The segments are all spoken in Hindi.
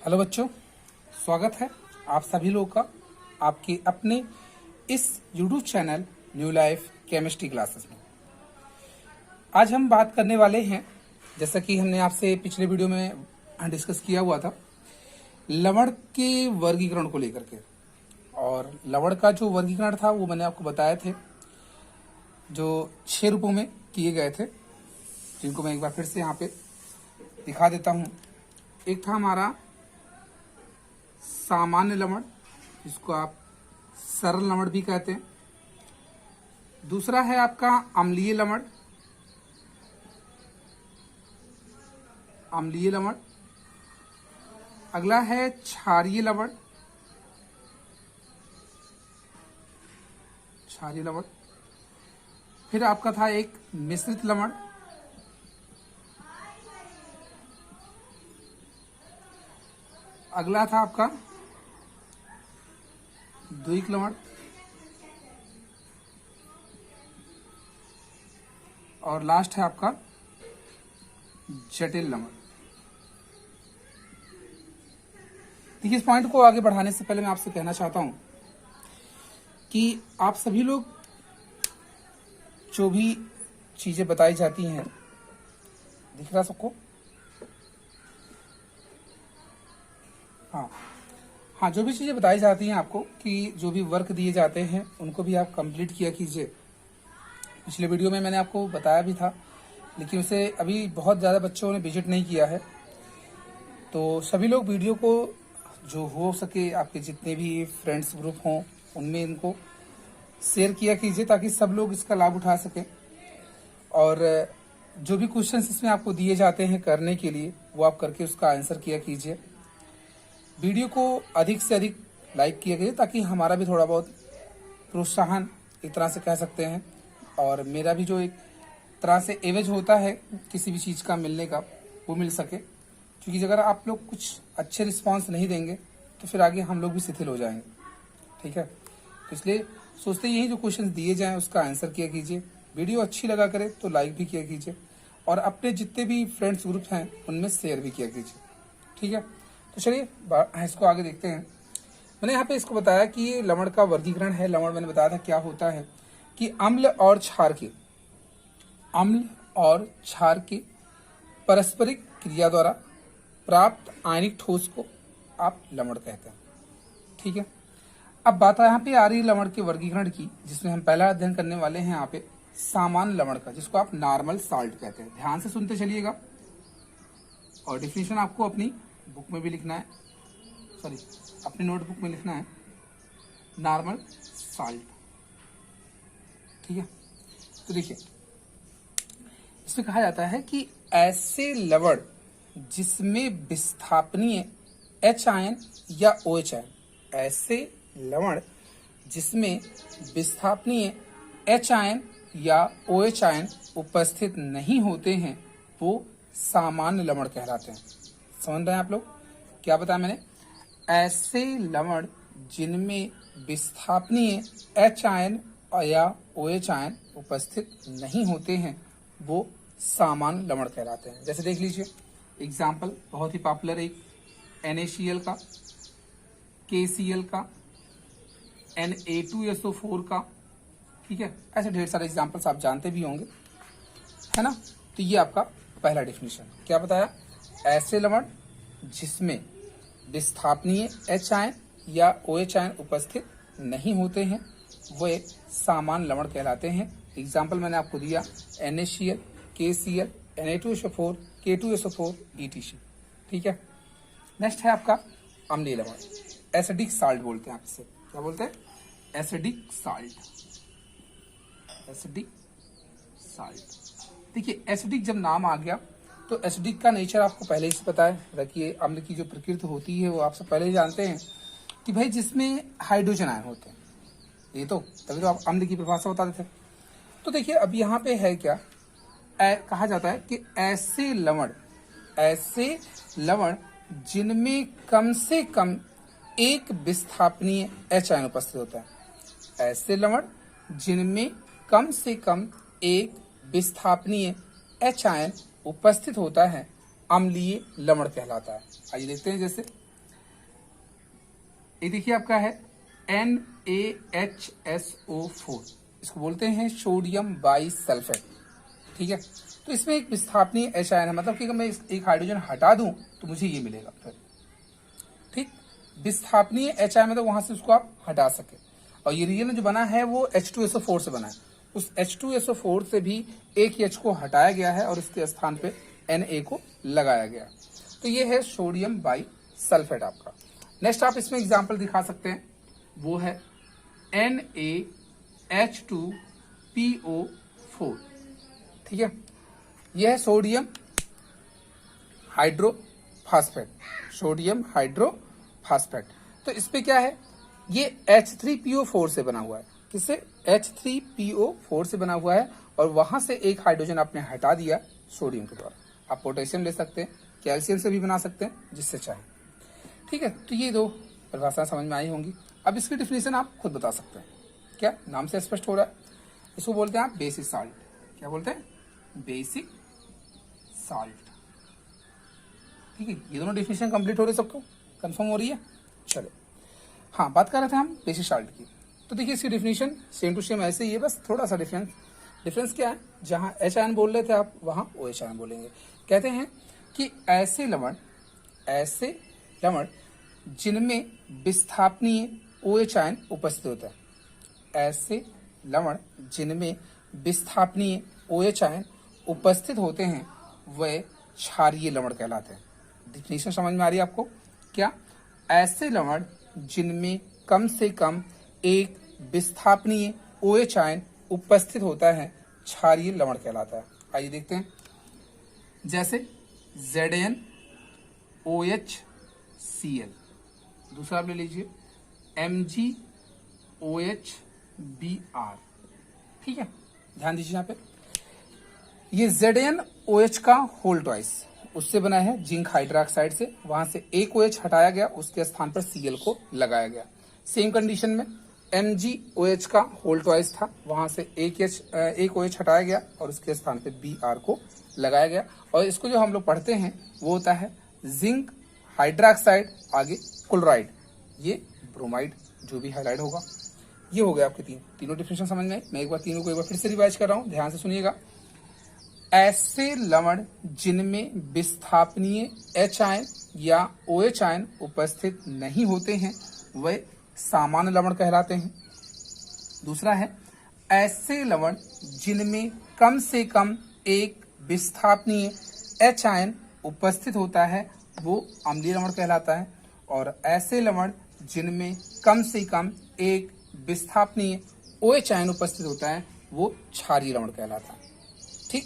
हेलो बच्चों, स्वागत है आप सभी लोगों का आपके अपने इस YouTube channel new life chemistry classes में। आज हम बात करने वाले हैं, जैसा कि हमने आपसे पिछले वीडियो में डिस्कस किया हुआ था, लवण के वर्गीकरण को लेकर के। और लवण का जो वर्गीकरण था वो मैंने आपको बताए थे, जो 6 रूपों में किए गए थे, जिनको मैं एक बार फिर से यहाँ पे दिखा देता हूँ। एक था हमारा सामान्य लवण, जिसको आप सरल लवण भी कहते हैं। दूसरा है आपका अम्लीय लवण, अम्लीय लवण। अगला है क्षारीय लवण, क्षारीय लवण। फिर आपका था एक मिश्रित लवण। अगला था आपका द्विक लवण। और लास्ट है आपका जटिल लवण। देखिए, इस पॉइंट को आगे बढ़ाने से पहले मैं आपसे कहना चाहता हूं कि आप सभी लोग जो भी चीजें बताई जाती हैं, दिख रहा सबको? हाँ, जो भी चीजें बताई जाती हैं आपको, कि जो भी वर्क दिए जाते हैं उनको भी आप कंप्लीट किया कीजिए। पिछले वीडियो में मैंने आपको बताया भी था, लेकिन उसे अभी बहुत ज़्यादा बच्चों ने विजिट नहीं किया है। तो सभी लोग वीडियो को जो हो सके, आपके जितने भी फ्रेंड्स ग्रुप हों उनमें इनको शेयर किया कीजिए, ताकि सब लोग इसका लाभ उठा सकें। और जो भी क्वेश्चंस इसमें आपको दिए जाते हैं करने के लिए, वो आप करके उसका आंसर किया कीजिए। वीडियो को अधिक से अधिक लाइक किया कीजिए, ताकि हमारा भी थोड़ा बहुत प्रोत्साहन एक तरह से कह सकते हैं, और मेरा भी जो एक तरह से एवज होता है किसी भी चीज़ का मिलने का, वो मिल सके। क्योंकि अगर आप लोग कुछ अच्छे रिस्पांस नहीं देंगे तो फिर आगे हम लोग भी शिथिल हो जाएंगे। ठीक है, तो इसलिए सोचते यही जो क्वेश्चन दिए जाएं उसका आंसर किया कीजिए। वीडियो अच्छी लगा करे तो लाइक भी किया कीजिए, और अपने जितने भी फ्रेंड्स ग्रुप हैं उनमें शेयर भी किया कीजिए। ठीक है, तो चलिए इसको आगे देखते हैं। मैंने यहाँ पे इसको बताया कि ये लवण का वर्गीकरण है। लवण मैंने बताया था क्या होता है, कि अम्ल और क्षार के पारस्परिक क्रिया द्वारा प्राप्त आयनिक ठोस को आप लवण कहते हैं। ठीक है, अब बात यहाँ पे आ रही है लवण के वर्गीकरण की, जिसमें हम पहला अध्ययन करने वाले हैं यहाँ पे सामान्य लवण का, जिसको आप नॉर्मल साल्ट कहते हैं। ध्यान से सुनते चलिएगा, और डिफिनेशन आपको अपनी बुक में भी लिखना है, सॉरी अपनी नोटबुक में लिखना है, नॉर्मल साल्ट। ठीक है, तो देखिए इसमें कहा जाता है कि ऐसे लवण जिसमें विस्थापनीय H आयन या OH आयन, ऐसे लवण जिसमें विस्थापनीय H आयन या OH आयन उपस्थित नहीं होते हैं, वो सामान्य लवण कहलाते हैं। समझ रहे हैं आप लोग? क्या बताया मैंने? ऐसे लवण जिनमें विस्थापनीय H आयन या OH आयन उपस्थित नहीं होते हैं, वो सामान्य लवण कहलाते हैं। जैसे देख लीजिए एग्जाम्पल, बहुत ही पॉपुलर एक NaCl का, KCl का, Na2SO4 का। ठीक है, ऐसे ढेर सारे एग्जाम्पल्स आप जानते भी होंगे, है ना? तो ये आपका पहला डेफिनेशन। क्या बताया? ऐसे लवण जिसमें विस्थापनीय H आयन या OH आयन उपस्थित नहीं होते हैं, वे सामान्य लवण कहलाते हैं। एग्जाम्पल मैंने आपको दिया NaCl, KCl, Na2SO4, K2SO4, ETC। ठीक है, नेक्स्ट है आपका अम्लीय लवण, एसिडिक साल्ट बोलते हैं आप इसे। क्या बोलते हैं? Acidic salt, acidic salt. देखिए एसिडिक जब नाम आ गया तो एसिडिक का नेचर आपको पहले ही से पता है। रखिए, अम्ल की जो प्रकृति होती है वो आप सब पहले ही जानते हैं, कि भाई जिसमें हाइड्रोजन आयन होते हैं, ये तो तभी तो आप अम्ल की परिभाषा बता देते। तो देखिए अब यहाँ पे है क्या, कहा जाता है कि ऐसे लवण जिनमें कम से कम एक विस्थापनीय H आयन उपस्थित होता है। ऐसे लवण जिनमें कम से कम एक विस्थापनीय H आयन उपस्थित होता है, अम्लीय लवण कहलाता है। आइए देखते हैं, जैसे ये देखिए आपका है NaHSO4, इसको बोलते हैं सोडियम बाइसल्फेट। ठीक है, तो इसमें एक विस्थापनीय H आयन है, मतलब कि अगर मैं एक हाइड्रोजन हटा दूं तो मुझे ये मिलेगा फिर। ठीक, विस्थापनीय H आयन मतलब वहां से उसको आप हटा सके। और ये रियल जो बना है वो H2SO4 से बना है, उस H2SO4 से भी एक H को हटाया गया है और इसके स्थान पे Na को लगाया गया। तो ये है सोडियम बाइसल्फेट आपका। नेक्स्ट आप इसमें एग्जाम्पल दिखा सकते हैं, वो है NaH2PO4। ठीक है, यह है सोडियम हाइड्रोफास्फेट, सोडियम हाइड्रोफास्फेट। तो इस पे क्या है, ये H3PO4 से बना हुआ है। किससे? H3PO4 से बना हुआ है, और वहां से एक हाइड्रोजन आपने हटा दिया सोडियम के द्वारा। आप पोटेशियम ले सकते हैं, कैल्शियम से भी बना सकते हैं, जिससे चाहे। ठीक है, तो ये दो परिभाषाएं समझ में आई होंगी। अब इसकी डिफिनेशन आप खुद बता सकते हैं, क्या नाम से स्पष्ट हो रहा है। इसको बोलते हैं आप बेसिक साल्ट। क्या बोलते हैं? Basic salt. ठीक है, ये दोनों डिफिनेशन कंप्लीट हो रही, सबको कंफर्म हो रही है। चलो, हाँ, बात कर रहे थे हम बेसिक साल्ट की। तो देखिए इसकी डिफिनेशन सेम टू सेम ऐसे ही है, बस थोड़ा सा डिफरेंस क्या है, जहां H आयन बोल रहे थे आप वहां OH आयन बोलेंगे। कहते हैं कि ऐसे लवण जिनमें विस्थापनीय OH आयन उपस्थित होता है, ऐसे लवण जिनमें विस्थापनीय OH आयन उपस्थित होते हैं वे क्षारीय लवण कहलाते हैं। डिफिनेशन समझ में आ रही है आपको? क्या? ऐसे लवण जिनमें कम से कम एक विस्थापनीय OH आयन उपस्थित होता है क्षारीय लवण कहलाता है। आइए देखते हैं, जैसे ZnOHCl, दूसरा आप ले लीजिए MgOHBr। ठीक है, ध्यान दीजिए यहाँ पे, ये ZnOH का होल ट्वाइस उससे बना है जिंक हाइड्रोक्साइड से, वहां से एक OH हटाया गया, उसके स्थान पर Cl को लगाया गया। सेम कंडीशन में MgOH का होल ट्वाइस था, वहां से एक OH हटाया गया और उसके स्थान पे Br को लगाया गया। और इसको जो हम लोग पढ़ते हैं वो होता है जिंक हाइड्रोक्साइड, आगे क्लोराइड, ये ब्रोमाइड, जो भी हाइलाइट होगा। ये हो गया आपके तीनों डिफिनेशन समझ में। मैं एक बार तीनों को एक बार फिर से रिवाइज कर रहा हूं, ध्यान से सुनिएगा। ऐसे लवण जिनमें विस्थापनीय H आयन या OH आयन उपस्थित नहीं होते हैं वे सामान्य लवण कहलाते हैं। दूसरा है ऐसे लवण जिनमें कम से कम एक विस्थापनीय H आयन उपस्थित होता है वो अम्लीय लवण कहलाता है। और ऐसे लवण जिनमें कम से कम एक विस्थापनीय OH आयन उपस्थित होता है वो क्षारीय लवण कहलाता है। ठीक,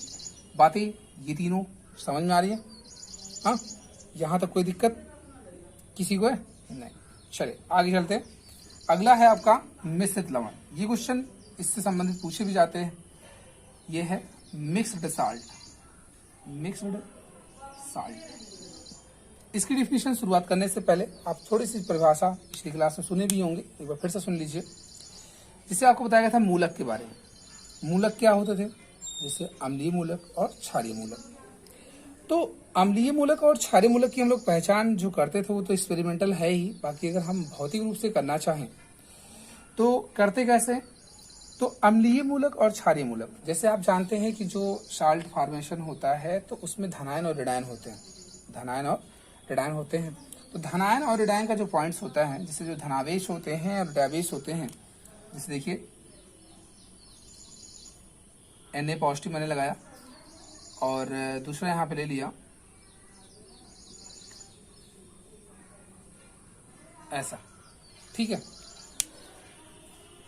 बातें ये तीनों समझ में आ रही है? हाँ, यहां तक कोई दिक्कत किसी को है? नहीं। चलिए आगे चलते हैं। अगला है आपका मिश्रित लवण। ये क्वेश्चन इससे संबंधित पूछे भी जाते हैं। ये है मिक्स्ड साल्ट। मिक्स्ड साल्ट, इसकी डिफिनेशन शुरुआत करने से पहले आप थोड़ी सी परिभाषा पिछली क्लास में सुने भी होंगे, एक बार फिर से सुन लीजिए। जिससे आपको बताया गया था मूलक के बारे में। मूलक क्या होते थे? जैसे अम्लीय मूलक और क्षारीय मूलक। तो अम्लीय मूलक और क्षारीय मूलक की हम लोग पहचान जो करते थे वो तो एक्सपेरिमेंटल है ही, बाकी अगर हम भौतिक रूप से करना चाहें तो करते कैसे? तो अम्लीय मूलक और क्षारीय मूलक, जैसे आप जानते हैं कि जो साल्ट फॉर्मेशन होता है तो उसमें धनायन और ऋणायन होते हैं। धनायन और ऋणायन होते हैं। तो धनायन और ऋणायन का जो पॉइंट्स होता है, जैसे जो धनावेश होते हैं और ऋणावेश होते हैं, जैसे देखिए Na पॉजिटिव मैंने लगाया और दूसरा यहां पे ले लिया ऐसा। ठीक है,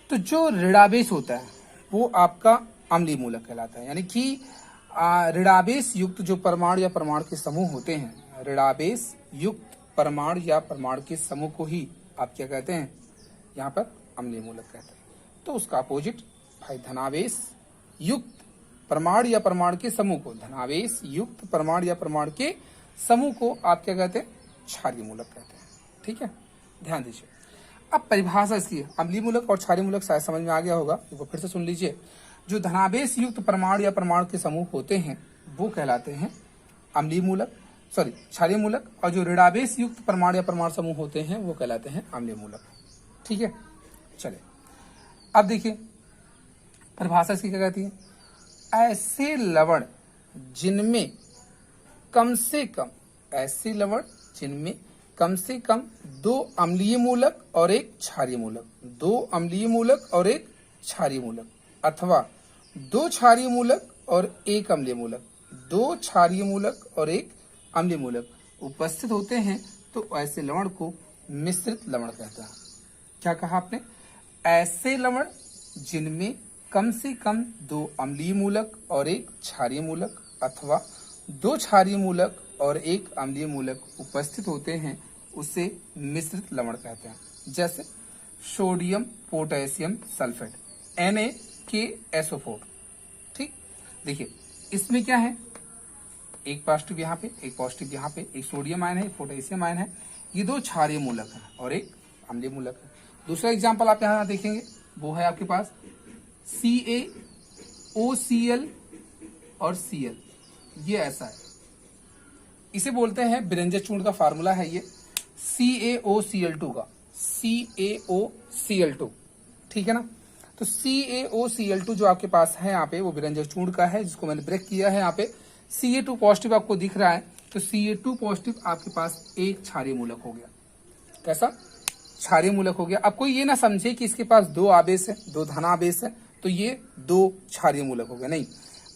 तो जो ऋणावेश होता है वो आपका अम्लीय मूलक कहलाता है। यानी कि ऋणावेश युक्त जो परमाणु या परमाणु के समूह होते हैं, ऋणावेश युक्त परमाणु या परमाणु के समूह को ही आप क्या कहते हैं? यहाँ पर अम्लीय मूलक कहते हैं। तो उसका अपोजिट भाई धनावेश युक्त परमाणु या परमाणु के समूह को, धनावेश युक्त परमाणु या परमाणु के समूह को आप क्या कहते हैं? क्षारीय मूलक कहते हैं। ठीक है, ध्यान दीजिए। अब परिभाषा इसकी अम्लीय मूलक और क्षारीय मूलक शायद समझ में आ गया होगा, वो फिर से सुन लीजिए। जो धनावेश युक्त परमाणु या परमाणु के समूह होते हैं वो कहलाते हैं अम्लीय मूलक। सॉरी क्षारीय मूलक, और जो ऋणावेश युक्त परमाणु या परमाणु समूह होते हैं वो कहलाते हैं अम्लीय मूलक। ठीक है, चले अब देखिए परिभाषा इसकी क्या कहती है। ऐसे लवण जिनमें कम से कम, ऐसे लवण जिनमें कम से कम 2 अम्लीय मूलक और 1 क्षारीय मूलक, 2 अम्लीय मूलक और 1 क्षारीय मूलक, अथवा 2 क्षारीय मूलक और 1 अम्लीय मूलक, 2 क्षारीय मूलक और 1 अम्लीय मूलक उपस्थित होते हैं तो ऐसे लवण को मिश्रित लवण कहते हैं। क्या कहा आपने? ऐसे लवण जिनमें कम से कम 2 अम्लीय मूलक और 1 क्षारीय मूलक, अथवा 2 क्षारीय मूलक और 1 अम्लीय मूलक उपस्थित होते हैं उसे मिश्रित लवण कहते हैं। जैसे सोडियम पोटेशियम सल्फेट NaKSO4। ठीक, देखिए इसमें क्या है, एक पॉजिटिव यहाँ पे, एक पॉजिटिव यहाँ पे, एक सोडियम आयन है, एक पोटेशियम आयन है, ये 2 क्षारीय मूलक है और 1 अम्लीय मूलक है। दूसरा एग्जाम्पल आप यहाँ देखेंगे वो है आपके पास CaOCl और Cl, ये ऐसा है, इसे बोलते हैं विरंजक चूर्ण का फार्मूला है ये CaOCl2 का, CaOCl2। ठीक है ना, तो CaOCl2 जो आपके पास है यहाँ पे वो विरंजक चूर्ण का है, जिसको मैंने ब्रेक किया है। यहाँ पे Ca2 पॉजिटिव आपको दिख रहा है, तो Ca2 पॉजिटिव आपके पास 1 क्षारीय मूलक हो गया। कैसा? क्षारीय मूलक हो गया। अब कोई ये ना समझे कि इसके पास 2 आवेश है, 2 धनावेश है, तो ये 2 क्षारीय मूलक हो गया। नहीं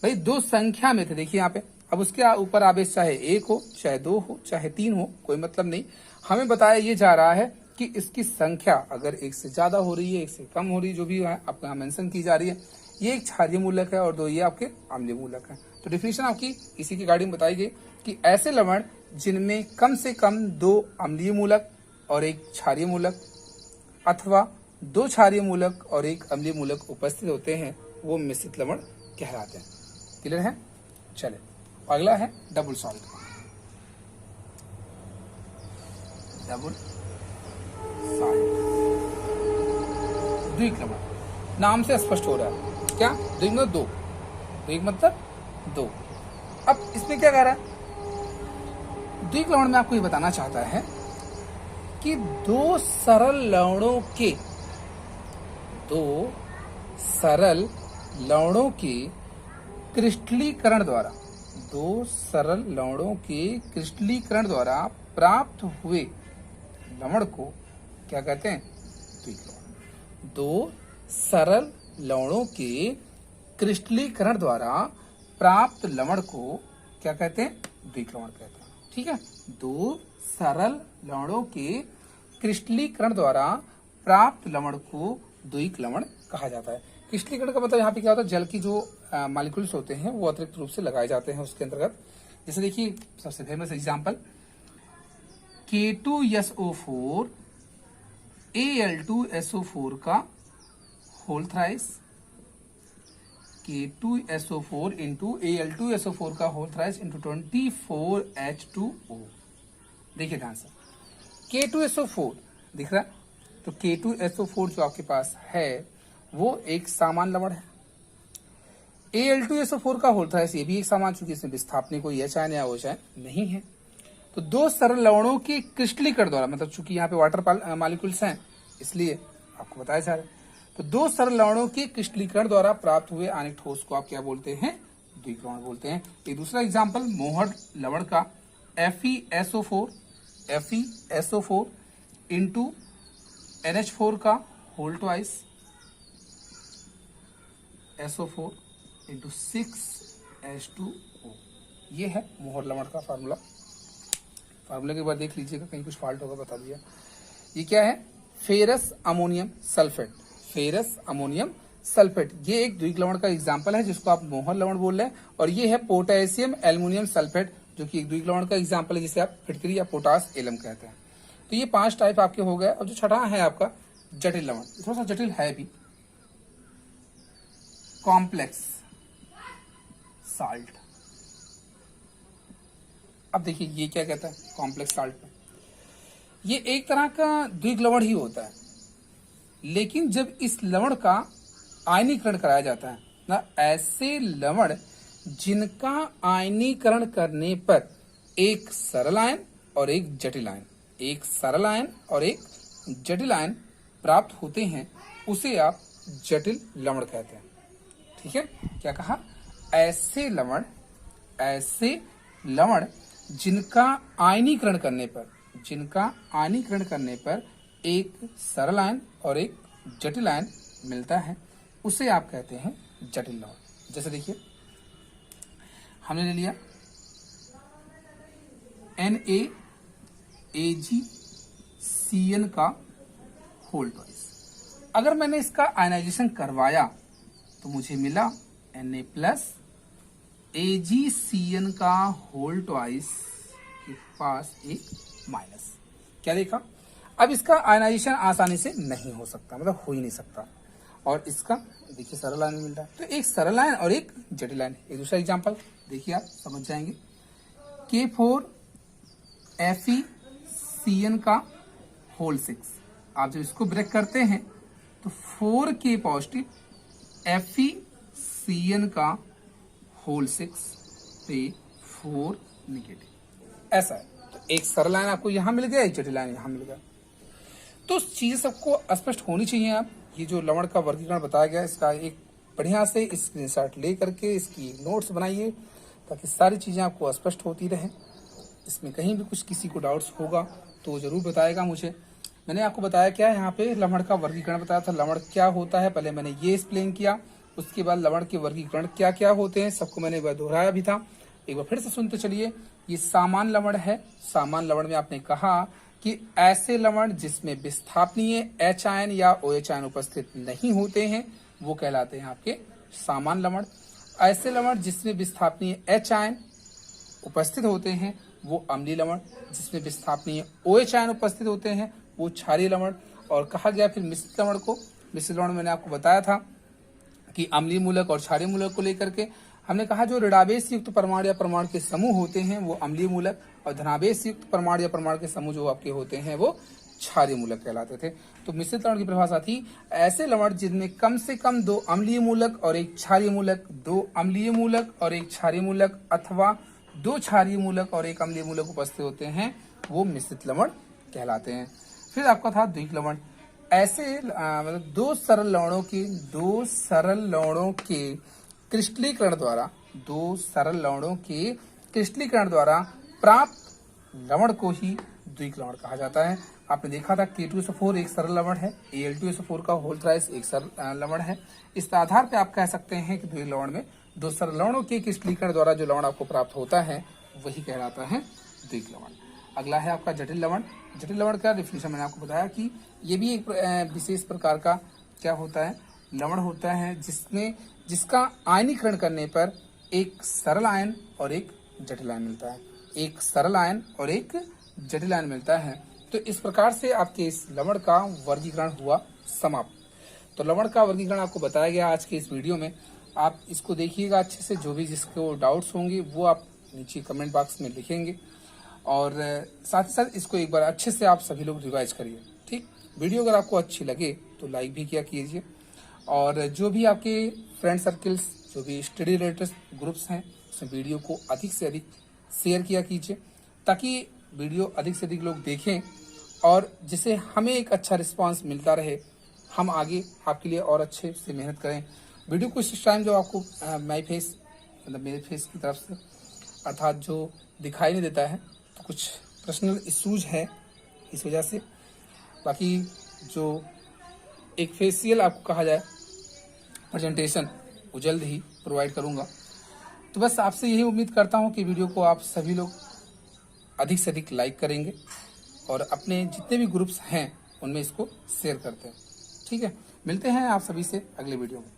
भाई, 2 संख्या में थे, देखिए यहाँ पे। अब उसके ऊपर आवेश चाहे 1 हो, चाहे 2 हो, चाहे 3 हो, कोई मतलब नहीं। हमें बताया ये जा रहा है कि इसकी संख्या अगर 1 से ज्यादा हो रही है, 1 से कम हो रही है, जो भी है आपको यहाँ मेंशन की जा रही है, ये एक क्षारीय मूलक है और 2 ये आपके अम्लीय मूलक है। तो डिफिनेशन आपकी इसी की गाड़ी में बताई गई कि ऐसे लवण जिनमें कम से कम 2 अम्लीय मूलक और 1 क्षारीय मूलक, अथवा 2 क्षारीय मूलक और 1 अम्लीय मूलक उपस्थित होते हैं वो मिश्रित लवण कहलाते हैं। क्लियर है? चले अगला है डबल सॉल्ट। डबल सॉल्ट द्विक लवण, नाम से स्पष्ट हो रहा है क्या? द्विक मतलब 2, द्विक मतलब 2। अब इसमें क्या कह रहा है? द्विक लवण में आपको ये बताना चाहता है कि 2 सरल लवणों के क्रिस्टलीकरण द्वारा, 2 सरल लवणों के क्रिस्टलीकरण द्वारा प्राप्त हुए लवण को क्या कहते हैं? द्विक लवण। 2 सरल लवणों के क्रिस्टलीकरण द्वारा प्राप्त लवण को क्या कहते हैं? द्विक लवण कहते हैं। ठीक है, 2 सरल लवणों के क्रिस्टलीकरण द्वारा प्राप्त लवण को द्विक लवण कहा जाता है। क्रिस्टलीकरण का मतलब यहाँ पे क्या होता है? जल की जो मॉलिक्यूल्स होते हैं वो अतिरिक्त रूप से लगाए जाते हैं उसके अंतर्गत। जैसे देखिए सबसे फेमस एग्जांपल K2SO4 Al2SO4 का whole thrice, K2SO4 into Al2SO4 का होल थ्राइस इंटू 24H2O। देखिए ध्यान से, K2SO4 दिख रहा है, तो K2SO4 जो आपके पास है वो एक सामान्य लवण है। Al2SO4 का होल थ्राइस ये भी एक सामान्य, चूंकि इसमें विस्थापन कोई H आयन या OH आयन नहीं है। तो 2 सरल लवणों के क्रिस्टलीकरण द्वारा, मतलब चूंकि यहाँ पे वाटर मॉलिक्यूल्स हैं इसलिए आपको बताया जा रहा है, तो 2 सरल लवणों के क्रिस्टलीकरण द्वारा प्राप्त हुए आणविक ठोस को आप क्या बोलते हैं? द्विक लवण बोलते हैं। एक दूसरा एग्जाम्पल मोहर लवण का FeSO4 इंटू NH4 का whole twice SO4 into 6H2O। ये है मोहर लवण का फार्मूला। फार्मूले के बाद देख लीजिएगा, कहीं कुछ फॉल्ट होगा बता दिया। ये क्या है? Ferrous ammonium sulphate, ferrous ammonium sulphate, ये एक द्विक लवण का एग्जाम्पल है जिसको आप मोहर लवण बोल रहे हैं। और ये है पोटेशियम एल्युमिनियम सल्फेट, जो कि एक द्विक लवण का एग्जाम्पल है जिसे आप फिटकरी या पोटास एलम कहते हैं। तो ये 5 टाइप आपके हो गए। और जो छठा है आपका जटिल लवण, थोड़ा सा जटिल है भी, कॉम्प्लेक्स साल्ट। अब देखिए ये क्या कहता है कॉम्प्लेक्स साल्ट में, ये एक तरह का द्विक लवण ही होता है, लेकिन जब इस लवण का आयनीकरण कराया जाता है ना, ऐसे लवण जिनका आयनीकरण करने पर एक सरल आयन और एक जटिल आयन, एक सरल आयन और एक जटिल आयन प्राप्त होते हैं, उसे आप जटिल लवण कहते हैं। ठीक है, क्या कहा? ऐसे लवण जिनका आयनीकरण करने पर एक सरल आयन और एक जटिल आयन मिलता है, उसे आप कहते हैं जटिल लवण। जैसे देखिए, हमने ले लिया NaAgCN का होल ट्वाइस। अगर मैंने इसका आयनाइजेशन करवाया तो मुझे मिला Na प्लस AgCN का होल ट्वाइस के पास एक माइनस। क्या देखा? अब इसका आयनाइजेशन आसानी से नहीं हो सकता, मतलब हो ही नहीं सकता। और इसका देखिए सरल आयन मिल रहा है, तो एक सरल आयन और एक जटिल आयन। एक दूसरा एग्जांपल देखिए, आप समझ जाएंगे। K4FeCN का होल 6। आप जब इसको ब्रेक करते हैं तो 4K पॉजिटिव FeCN का होल 6 पे 4 निगेटिव, ऐसा है। तो एक सरल आयन आपको यहां मिल गया, एक जटिल आयन यहां मिल गया। तो चीजें सबको स्पष्ट होनी चाहिए। आप ये जो लवण का वर्गीकरण बताया गया, इसका एक बढ़िया से स्क्रीनशॉट ले करके इसकी नोट्स बनाइए, ताकि सारी चीजें आपको स्पष्ट होती रहे। इसमें कहीं भी कुछ किसी को डाउट्स होगा तो जरूर बताएगा मुझे। मैंने आपको बताया क्या, यहाँ पे लवण का वर्गीकरण बताया था। लवण क्या होता है पहले मैंने ये एक्सप्लेन किया, उसके बाद लवण के वर्गीकरण क्या क्या होते हैं सबको मैंने दोहराया भी था। एक बार फिर से सुनते चलिए। ये सामान्य लवण है। सामान्य लवण में आपने कहा कि ऐसे लवण जिसमें विस्थापनीय H आयन या OH आयन उपस्थित नहीं होते हैं, वो कहलाते हैं आपके सामान्य लवण। ऐसे लवण जिसमें विस्थापनीय H आयन उपस्थित होते हैं, वो अम्लीय लवण। जिसमें विस्थापनीय OH आयन उपस्थित होते हैं, वो क्षारीय लवण। और कहा गया फिर मिश्रित लवण को। मिश्रित लवण मैंने आपको बताया था कि अम्लीय मूलक और क्षारीय मूलक को लेकर के हमने कहा, जो ऋणावेश युक्त परमाणु या परमाणु के समूह होते हैं वो अम्लीय मूलक, और धनावेश युक्त परमाणु या परमाणु के समूह जो आपके होते हैं वो क्षारीय मूलक कहलाते थे। तो मिश्रित लवण की परिभाषा थी, ऐसे लवण जिनमें कम से कम 2 अम्लीय मूलक और एक क्षारीय मूलक, 2 अम्लीय मूलक और एक क्षारीय मूलक, अथवा 2 क्षारीय मूलक और एक अम्लीय मूलक उपस्थित होते हैं, वो मिश्रित लवण कहलाते हैं। फिर आपका था द्विक लवण। ऐसे मतलब 2 सरल लवणों के क्रिस्टलीकरण द्वारा प्राप्त लवण को ही द्विक लवण कहा जाता है। आपने देखा था K2SO4 एक सरल लवण है, Al2SO4 का होल थ्राइस एक सरल लवण है। इस आधार पे आप कह सकते हैं कि द्विक लवण में 2 सरल लवणों के क्रिस्टलीकरण द्वारा जो लवण आपको प्राप्त होता है वही कहलाता है द्विक लवण। अगला है आपका जटिल लवण। जटिल लवण का डिफिनेशन मैंने आपको बताया कि ये भी एक विशेष प्रकार का क्या होता है, लवण होता है जिसका आयनीकरण करने पर एक सरल आयन और एक जटिल आयन मिलता है। एक सरल आयन और एक जटिल आयन मिलता है। तो इस प्रकार से आपके इस लवण का वर्गीकरण हुआ समाप्त। तो लवण का वर्गीकरण आपको बताया गया आज के इस वीडियो में। आप इसको देखिएगा अच्छे से, जो भी जिसको डाउट्स होंगे वो आप नीचे कमेंट बॉक्स में लिखेंगे, और साथ ही साथ इसको एक बार अच्छे से आप सभी लोग रिवाइज करिए। ठीक, वीडियो अगर आपको अच्छी लगे तो लाइक भी किया कीजिए, और जो भी आपके फ्रेंड सर्किल्स, जो भी स्टडी रिलेटेड ग्रुप्स हैं, उसमें वीडियो को अधिक से अधिक शेयर किया कीजिए, ताकि वीडियो अधिक से अधिक लोग देखें और जिससे हमें एक अच्छा रिस्पांस मिलता रहे, हम आगे आपके लिए और अच्छे से मेहनत करें। वीडियो को इस टाइम जो आपको माई फेस मतलब मेरे फेस की तरफ से अर्थात जो दिखाई नहीं देता है, तो कुछ पर्सनल इश्यूज है इस वजह से। बाकी जो एक फेशियल आपको कहा जाए प्रेजेंटेशन, वो जल्द ही प्रोवाइड करूंगा। तो बस आपसे यही उम्मीद करता हूं कि वीडियो को आप सभी लोग अधिक से अधिक लाइक करेंगे और अपने जितने भी ग्रुप्स हैं उनमें इसको शेयर करते हैं। ठीक है, मिलते हैं आप सभी से अगले वीडियो में।